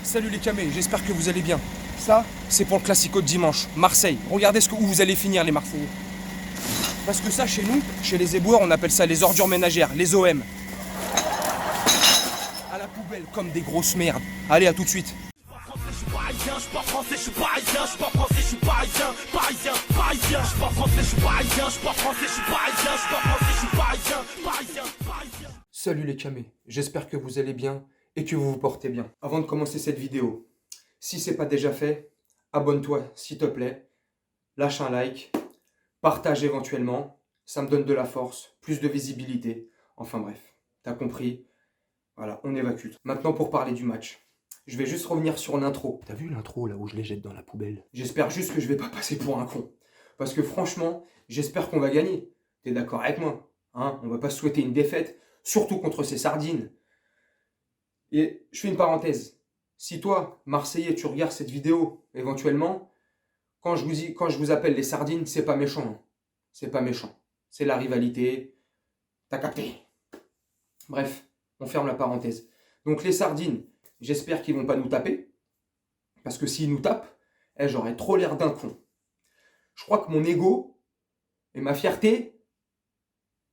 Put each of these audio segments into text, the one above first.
Salut les camés, j'espère que vous allez bien. Ça, c'est pour le Classico de dimanche, Marseille. Regardez où vous allez finir les Marseillais. Parce que ça, chez nous, chez les éboueurs, on appelle ça les ordures ménagères, les OM. À la poubelle, comme des grosses merdes. Allez, à tout de suite. Je suis parisien, je suis pas français, je suis parisien, je suis pas français, je suis parisien, parisien, parisien, je suis pas français, je suis parisien, je suis pas français, je suis parisien, je suis pas français, je suis parisien, parisien, parisien. Salut les camés, j'espère que vous allez bien et que vous vous portez bien. Avant de commencer cette vidéo, si c'est pas déjà fait, abonne-toi s'il te plaît, lâche un like, partage éventuellement, ça me donne de la force, plus de visibilité. Enfin bref, t'as compris, voilà, on évacue. Maintenant pour parler du match. Je vais juste revenir sur l'intro. T'as vu l'intro là où je les jette dans la poubelle? J'espère juste que je vais pas passer pour un con. Parce que franchement, j'espère qu'on va gagner. T'es d'accord avec moi, hein? On va pas se souhaiter une défaite, surtout contre ces sardines. Et je fais une parenthèse. Si toi, Marseillais, tu regardes cette vidéo, éventuellement, quand je vous appelle les sardines, c'est pas méchant. Hein. C'est pas méchant. C'est la rivalité. T'as capté. Bref, on ferme la parenthèse. Donc les sardines, j'espère qu'ils vont pas nous taper. Parce que s'ils nous tapent, j'aurais trop l'air d'un con. Je crois que mon ego et ma fierté,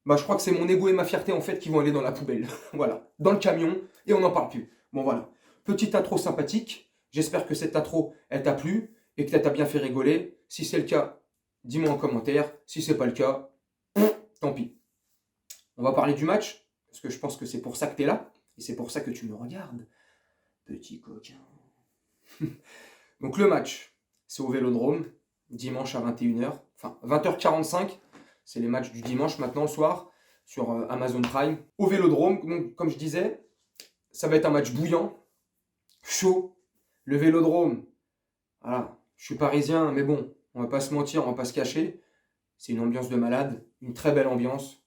je crois que c'est mon ego et ma fierté en fait qui vont aller dans la poubelle. Voilà, dans le camion et on n'en parle plus. Bon voilà, petite intro sympathique. J'espère que cette intro, elle t'a plu et que elle t'a bien fait rigoler. Si c'est le cas, dis-moi en commentaire. Si c'est pas le cas, tant pis. On va parler du match parce que je pense que c'est pour ça que t'es là et c'est pour ça que tu me regardes, petit coquin. Donc le match, c'est au Vélodrome, dimanche à 21h, enfin 20h45. C'est les matchs du dimanche maintenant le soir sur Amazon Prime. Au Vélodrome, donc, comme je disais, ça va être un match bouillant, chaud. Le Vélodrome, voilà, je suis parisien, mais bon, on va pas se mentir, on va pas se cacher. C'est une ambiance de malade, une très belle ambiance.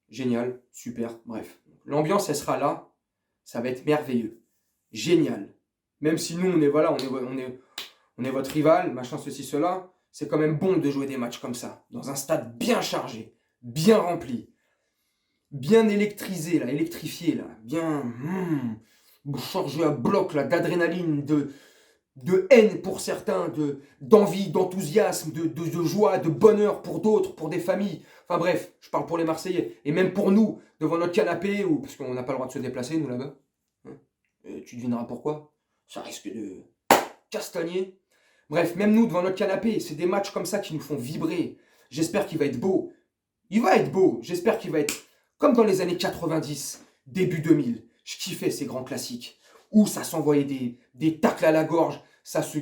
Génial, super, bref. L'ambiance, elle sera là, ça va être merveilleux. Génial. Même si nous, on est votre rival, machin, ceci, cela, c'est quand même bon de jouer des matchs comme ça, dans un stade bien chargé, bien rempli, bien électrisé, là, électrifié, là, bien chargé à bloc, là, d'adrénaline, de haine pour certains, d'envie, d'enthousiasme, de joie, de bonheur pour d'autres, pour des familles. Enfin bref, je parle pour les Marseillais, et même pour nous, devant notre canapé, ou parce qu'on n'a pas le droit de se déplacer, nous, là-bas. Hein, tu devineras pourquoi. Ça risque de castagner. Bref, même nous, devant notre canapé, c'est des matchs comme ça qui nous font vibrer. J'espère qu'il va être beau. Il va être beau. J'espère qu'il va être comme dans les années 90, début 2000. Je kiffais ces grands classiques où ça s'envoyait des tacles à la gorge. Ça se...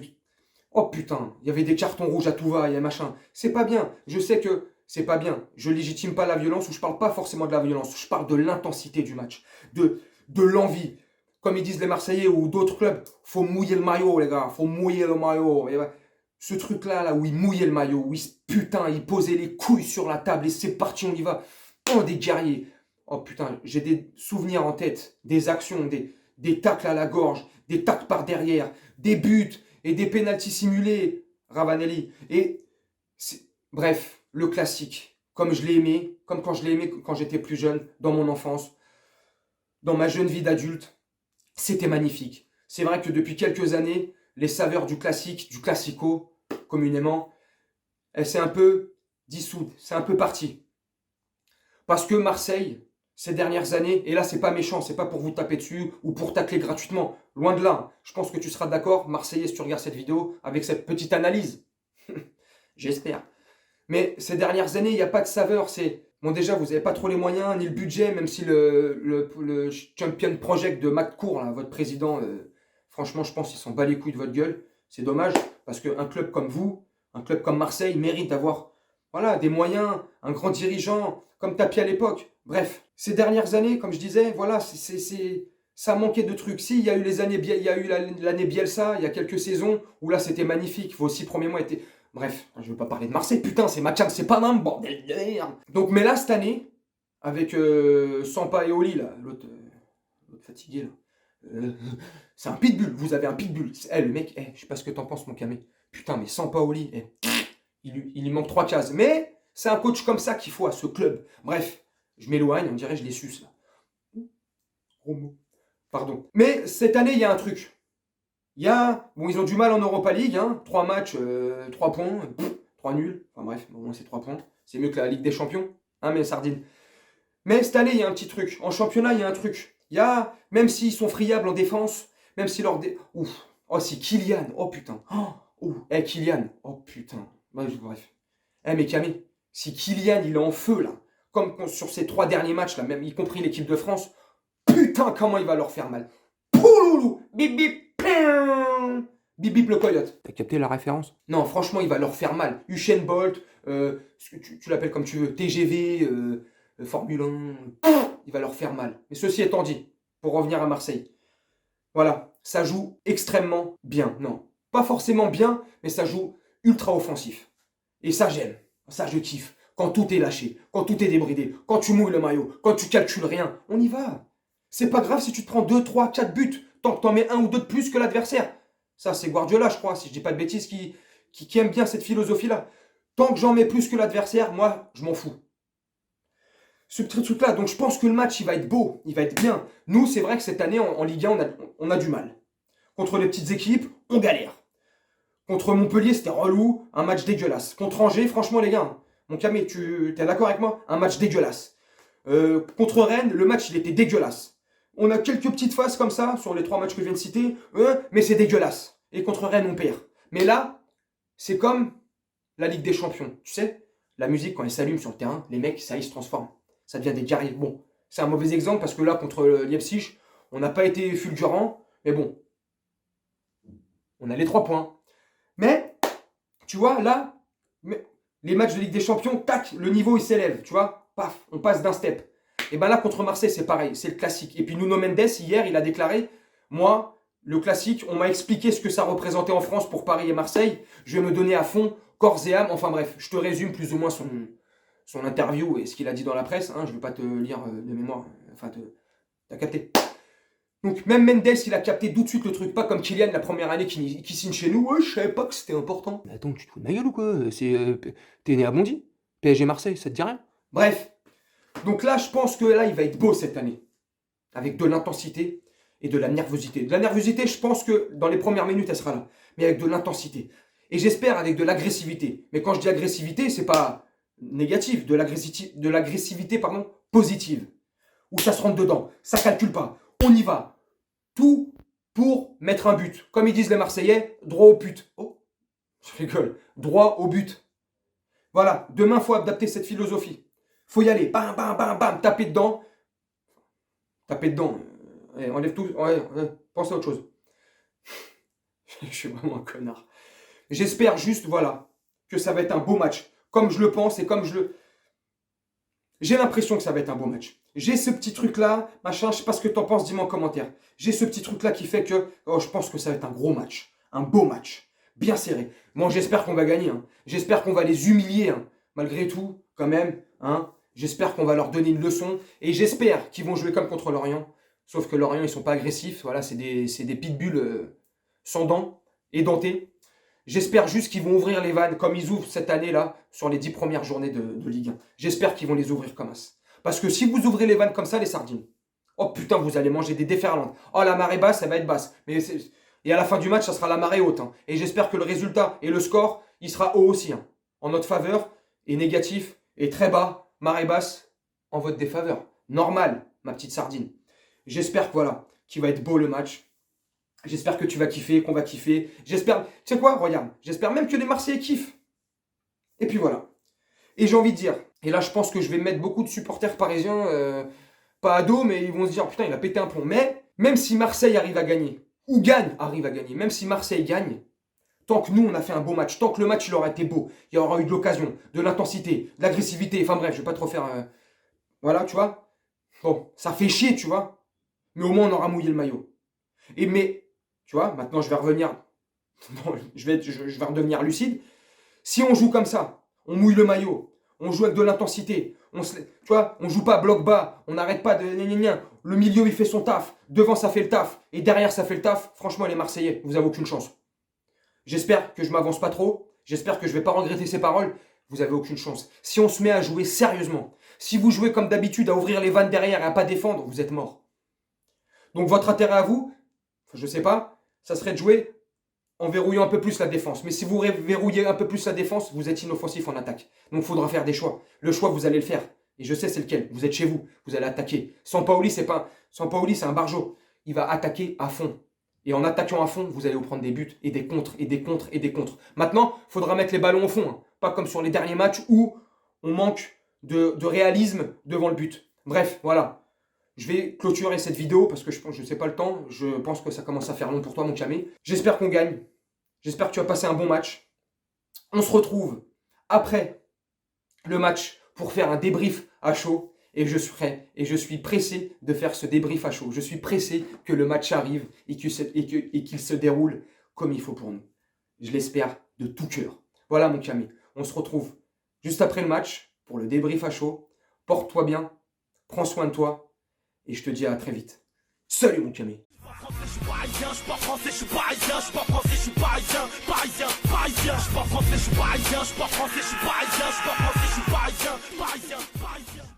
Oh putain, il y avait des cartons rouges à tout va, il y a machin. C'est pas bien. Je sais que c'est pas bien. Je légitime pas la violence ou je parle pas forcément de la violence. Je parle de l'intensité du match, de l'envie. Comme ils disent les Marseillais ou d'autres clubs, faut mouiller le maillot, les gars, faut mouiller le maillot. Et ouais, ce truc-là, là, où ils mouillaient le maillot, où ils posaient les couilles sur la table et c'est parti, on y va. Oh, des guerriers. Oh putain, j'ai des souvenirs en tête, des actions, des tacles à la gorge, des tacles par derrière, des buts et des pénaltys simulés, Ravanelli. Et bref, le classique, comme je l'ai aimé, comme quand je l'ai aimé quand j'étais plus jeune, dans mon enfance, dans ma jeune vie d'adulte. C'était magnifique. C'est vrai que depuis quelques années, les saveurs du classique, du classico, communément, elle s'est un peu dissoute, c'est un peu parti. Parce que Marseille, ces dernières années, et là c'est pas méchant, c'est pas pour vous taper dessus ou pour tacler gratuitement, loin de là. Je pense que tu seras d'accord, Marseillais, si tu regardes cette vidéo, avec cette petite analyse. J'espère. Mais ces dernières années, il n'y a pas de saveur, c'est... Bon déjà, vous n'avez pas trop les moyens, ni le budget, même si le Champion Project de McCourt, là, votre président, franchement, je pense qu'il s'en bat les couilles de votre gueule. C'est dommage, parce qu'un club comme vous, un club comme Marseille, mérite d'avoir voilà, des moyens, un grand dirigeant, comme Tapie à l'époque. Bref, ces dernières années, comme je disais, voilà, ça manquait de trucs. Si, il y a eu il y a eu l'année Bielsa, il y a quelques saisons, où là, c'était magnifique. Vos 6 premiers mois étaient... Bref, je ne veux pas parler de Marseille, putain, c'est Mathiam, c'est pas un bordel de merde. Donc, mais là, cette année, avec Sampa et Oli, là, l'autre fatigué, là, c'est un pitbull, vous avez un pitbull. Le mec, je sais pas ce que t'en penses, mon camé. Putain, mais Sampa Oli, il lui manque 3 cases. Mais c'est un coach comme ça qu'il faut à ce club. Bref, je m'éloigne, on dirait je les suce, là. Gros mot. Pardon. Mais cette année, il y a un truc. Bon, ils ont du mal en Europa League, hein. 3 matchs, 3 points, 3 nuls. Enfin bref, au moins c'est 3 points. C'est mieux que la Ligue des Champions, hein, mais sardine. Mais cette année, il y a un petit truc. En championnat, il y a un truc. Même s'ils sont friables en défense, même si leur... Ouf. Oh, si Kylian. Oh, putain. Kylian. Oh, putain. Bref. Mais Camille, si Kylian, il est en feu, là, comme sur ces 3 derniers matchs, là, même y compris l'équipe de France, putain, comment il va leur faire mal. Pouloulou. Bip, bip. Pium. Bip, bip, le coyote. T'as capté la référence? Non, franchement, il va leur faire mal. Usain Bolt, tu l'appelles comme tu veux, TGV, Formule 1, il va leur faire mal. Mais ceci étant dit, pour revenir à Marseille, voilà, ça joue extrêmement bien. Non, pas forcément bien, mais ça joue ultra offensif. Et ça, j'aime. Ça, je kiffe. Quand tout est lâché, quand tout est débridé, quand tu mouilles le maillot, quand tu calcules rien, on y va. C'est pas grave si tu te prends 2, 3, 4 buts, tant que t'en mets un ou deux de plus que l'adversaire. Ça, c'est Guardiola, je crois, si je dis pas de bêtises, qui aime bien cette philosophie-là. Tant que j'en mets plus que l'adversaire, moi, je m'en fous. Ce petit truc-là, donc je pense que le match, il va être beau, il va être bien. Nous, c'est vrai que cette année, en Ligue 1, on a du mal. Contre les petites équipes, on galère. Contre Montpellier, c'était relou, un match dégueulasse. Contre Angers, franchement, les gars, mon Camé, tu es d'accord avec moi? Un match dégueulasse. Contre Rennes, le match, il était dégueulasse. On a quelques petites phases comme ça, sur les 3 matchs que je viens de citer, mais c'est dégueulasse. Et contre Rennes, on perd. Mais là, c'est comme la Ligue des Champions, tu sais? La musique, quand elle s'allume sur le terrain, les mecs, ça y se transforme. Ça devient des guerriers. Bon, c'est un mauvais exemple parce que là, contre Leipzig, on n'a pas été fulgurant. Mais bon, on a les 3 points. Mais, tu vois, là, les matchs de Ligue des Champions, tac, le niveau, il s'élève. Tu vois, paf, on passe d'un step. Et bien là, contre Marseille, c'est pareil. C'est le classique. Et puis Nuno Mendes, hier, il a déclaré, moi, le classique, on m'a expliqué ce que ça représentait en France pour Paris et Marseille. Je vais me donner à fond, corps et âme. Enfin bref, je te résume plus ou moins son interview et ce qu'il a dit dans la presse, hein, je ne vais pas te lire de mémoire, enfin, t'as capté. Donc même Mendes, il a capté tout de suite le truc, pas comme Kylian la première année qui signe chez nous, ouais, je savais pas que c'était important. Mais attends, tu te fous de ma gueule ou quoi? T'es né à Bondy? PSG Marseille, ça te dit rien? Bref, donc là, je pense que là, il va être beau cette année, avec de l'intensité et de la nervosité. De la nervosité, je pense que dans les premières minutes, elle sera là, mais avec de l'intensité. Et j'espère avec de l'agressivité. Mais quand je dis agressivité, c'est pas négative, de l'agressivité positive, où ça se rentre dedans, ça calcule pas, on y va, tout pour mettre un but, comme ils disent les Marseillais, droit au but. Oh, je rigole, droit au but. Voilà, demain faut adapter cette philosophie, faut y aller, bam, bam, bam, bam, taper dedans, enlève tout, pense à autre chose. Je suis vraiment un connard. J'espère juste, voilà, que ça va être un beau match. Comme je le pense et comme je le... J'ai l'impression que ça va être un beau match. J'ai ce petit truc-là, machin, je sais pas ce que t'en penses, dis-moi en commentaire. J'ai ce petit truc-là qui fait que je pense que ça va être un gros match. Un beau match. Bien serré. Moi, j'espère qu'on va gagner. Hein. J'espère qu'on va les humilier. Hein. Malgré tout, quand même. Hein. J'espère qu'on va leur donner une leçon. Et j'espère qu'ils vont jouer comme contre Lorient. Sauf que Lorient, ils sont pas agressifs. Voilà, c'est des pitbulls sans dents, édentés. J'espère juste qu'ils vont ouvrir les vannes comme ils ouvrent cette année-là sur les 10 premières journées de Ligue 1. J'espère qu'ils vont les ouvrir comme ça. Parce que si vous ouvrez les vannes comme ça, les sardines, oh putain, vous allez manger des déferlantes. Oh, la marée basse, elle va être basse. Et à la fin du match, ça sera la marée haute. Hein. Et j'espère que le résultat et le score, il sera haut aussi. Hein. En notre faveur, et négatif, et très bas, marée basse, en votre défaveur. Normal, ma petite sardine. J'espère que voilà, qu'il va être beau le match. J'espère que tu vas kiffer, qu'on va kiffer. J'espère... Tu sais quoi? Regarde. J'espère même que les Marseillais kiffent. Et puis voilà. Et j'ai envie de dire... Et là, je pense que je vais mettre beaucoup de supporters parisiens... pas à dos, mais ils vont se dire... Putain, il a pété un plomb. Mais même si Marseille arrive à gagner... Ou arrive à gagner... Même si Marseille gagne... Tant que nous, on a fait un beau match... Tant que le match, il aura été beau... Il y aura eu de l'occasion... De l'intensité... De l'agressivité... Enfin bref, je vais pas trop faire... Voilà, tu vois. Bon, ça fait chier, tu vois. Mais au moins, on aura mouillé le maillot. Mais... Tu vois, maintenant je vais revenir, je vais redevenir lucide. Si on joue comme ça, on mouille le maillot, on joue avec de l'intensité, tu vois, on joue pas bloc bas, on n'arrête pas de le milieu il fait son taf, devant ça fait le taf, et derrière ça fait le taf, franchement les Marseillais, vous avez aucune chance. J'espère que je m'avance pas trop, j'espère que je vais pas regretter ces paroles, vous avez aucune chance. Si on se met à jouer sérieusement, si vous jouez comme d'habitude à ouvrir les vannes derrière et à pas défendre, vous êtes mort. Donc votre intérêt à vous, je sais pas, ça serait de jouer en verrouillant un peu plus la défense. Mais si vous verrouillez un peu plus la défense, vous êtes inoffensif en attaque. Donc il faudra faire des choix. Le choix, vous allez le faire. Et je sais c'est lequel. Vous êtes chez vous. Vous allez attaquer. Sampaoli, c'est un barjot. Il va attaquer à fond. Et en attaquant à fond, vous allez vous prendre des buts et des contres et des contres et des contres. Maintenant, il faudra mettre les ballons au fond. Hein. Pas comme sur les derniers matchs où on manque de réalisme devant le but. Bref, voilà. Je vais clôturer cette vidéo parce que je ne sais pas le temps. Je pense que ça commence à faire long pour toi, mon camé. J'espère qu'on gagne. J'espère que tu as passé un bon match. On se retrouve après le match pour faire un débrief à chaud. Et je suis pressé de faire ce débrief à chaud. Je suis pressé que le match arrive et qu'il se déroule comme il faut pour nous. Je l'espère de tout cœur. Voilà, mon camé. On se retrouve juste après le match pour le débrief à chaud. Porte-toi bien. Prends soin de toi. Et je te dis à très vite. Salut mon camé. Je suis parisien, je suis pas français, je suis parisien, je suis pas français, je suis parisien, parisien, parisien. Je suis pas français, je suis parisien, je suis pas français, je suis parisien, je suis pas